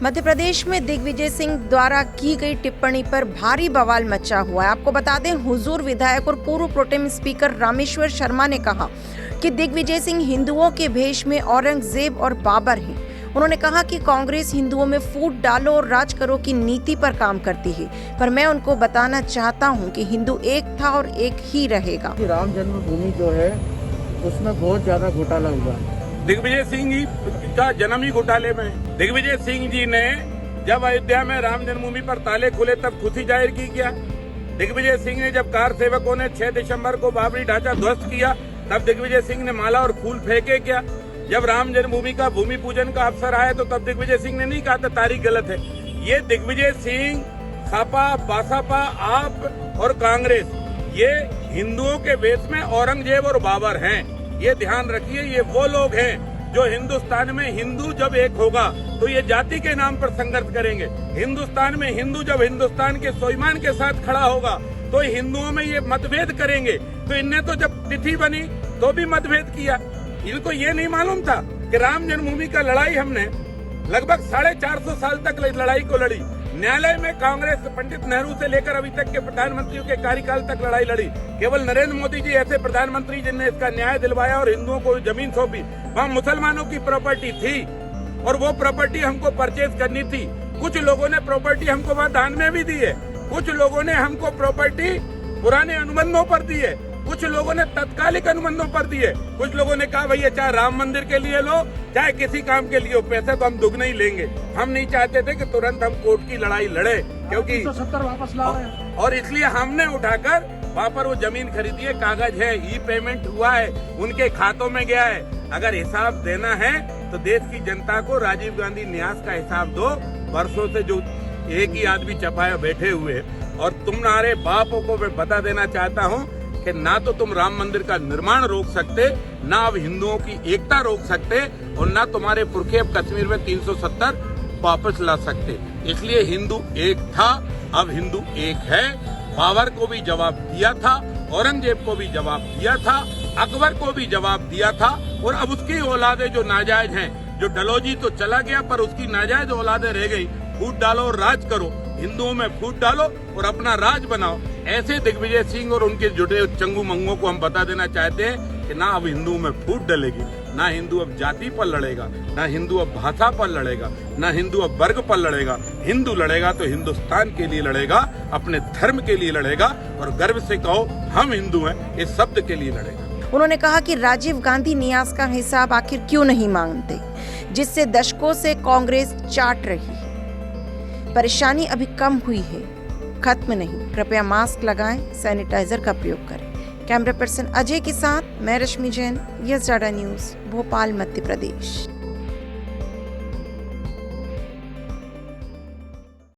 मध्य प्रदेश में दिग्विजय सिंह द्वारा की गई टिप्पणी पर भारी बवाल मचा हुआ है। आपको बता दें, हुजूर विधायक और पूर्व प्रोटेम स्पीकर रामेश्वर शर्मा ने कहा कि दिग्विजय सिंह हिंदुओं के भेष में औरंगजेब और बाबर हैं। उन्होंने कहा कि कांग्रेस हिंदुओं में फूट डालो और राज करो की नीति पर काम करती है, पर मैं उनको बताना चाहता हूं कि हिंदू एक था और एक ही रहेगा। राम जन्मभूमि जो है उसमें बहुत ज्यादा घोटाला हुआ। दिग्विजय सिंह जी का जन्म ही घोटाले में है। दिग्विजय सिंह जी ने जब अयोध्या में राम जन्मभूमि पर ताले खुले तब खुशी जाहिर की क्या? दिग्विजय सिंह ने जब कार सेवकों ने 6 दिसंबर को बाबरी ढांचा ध्वस्त किया तब दिग्विजय सिंह ने माला और फूल फेंके क्या? जब राम जन्मभूमि का भूमि पूजन का अवसर आया तो तब दिग्विजय सिंह ने नहीं कहा था तारीख गलत है। ये दिग्विजय सिंह, सपा, बसपा, आप और कांग्रेस ये हिंदुओं के भेष में औरंगजेब और बाबर हैं। ये ध्यान रखिए, ये वो लोग हैं जो हिंदुस्तान में हिंदू जब एक होगा तो ये जाति के नाम पर संघर्ष करेंगे। हिंदुस्तान में हिंदू जब हिंदुस्तान के स्वाभिमान के साथ खड़ा होगा तो हिंदुओं में ये मतभेद करेंगे। तो इनने तो जब तिथि बनी तो भी मतभेद किया। इनको ये नहीं मालूम था कि राम जन्मभूमि का लड़ाई हमने लगभग 450 साल तक लड़ाई को लड़ी। न्यायालय में कांग्रेस पंडित नेहरू से लेकर अभी तक के प्रधानमंत्रियों के कार्यकाल तक लड़ाई लड़ी। केवल नरेंद्र मोदी जी ऐसे प्रधानमंत्री जिनने इसका न्याय दिलवाया और हिंदुओं को जमीन सौंपी। वहाँ मुसलमानों की प्रॉपर्टी थी और वो प्रॉपर्टी हमको परचेज करनी थी। कुछ लोगों ने प्रॉपर्टी हमको वहाँ दान में भी दी है, कुछ लोगों ने हमको प्रॉपर्टी पुराने अनुबंधों पर दी है, कुछ लोगों ने तत्कालिक अनुबंधों पर दिए। कुछ लोगों ने कहा भैया चाहे राम मंदिर के लिए लो चाहे किसी काम के लिए हो, पैसे तो हम दुगने ही लेंगे। हम नहीं चाहते थे कि तुरंत हम कोर्ट की लड़ाई लड़े, क्योंकि 170 वापस ला रहे हैं और इसलिए हमने उठाकर वहाँ पर वो जमीन खरीदी है। कागज है, ई पेमेंट हुआ है, उनके खातों में गया है। अगर हिसाब देना है तो देश की जनता को राजीव गांधी न्यास का हिसाब दो। वर्षों से जो एक ही आदमी चपाया बैठे हुए, और तुम्हारे बापों को मैं बता देना चाहता हूँ कि ना तो तुम राम मंदिर का निर्माण रोक सकते, ना अब हिंदुओं की एकता रोक सकते, और ना तुम्हारे पुरखे अब कश्मीर में 370 वापस ला सकते। इसलिए हिंदू एक था, अब हिंदू एक है। बाबर को भी जवाब दिया था, औरंगजेब को भी जवाब दिया था, अकबर को भी जवाब दिया था, और अब उसकी औलादे जो नाजायज हैं, जो डलोजी तो चला गया पर उसकी नाजायज औलादे रह गई। फूट डालो और राज करो, हिंदुओं में फूट डालो और अपना राज बनाओ। ऐसे दिग्विजय सिंह और उनके जुटे चंगू मंगों को हम बता देना चाहते हैं कि ना अब हिंदुओं में फूट डलेगी, ना हिंदू अब जाति पर लड़ेगा, ना हिंदू अब भाषा पर लड़ेगा, ना हिंदू अब वर्ग पर लड़ेगा। हिंदू लड़ेगा तो हिंदुस्तान के लिए लड़ेगा, अपने धर्म के लिए लड़ेगा, और गर्व से कहो हम हिंदू हैं इस शब्द के लिए लड़ेगा। उन्होंने कहा कि राजीव गांधी न्यास का हिसाब आखिर क्यों नहीं मांगते, जिससे दशकों से कांग्रेस चाट रही है। परेशानी अभी कम हुई है, खत्म नहीं। कृपया मास्क लगाएं, सैनिटाइजर का प्रयोग करें। कैमरा पर्सन अजय के साथ मैं Rashmi Jain, yes data news, Bhopal, Madhya प्रदेश।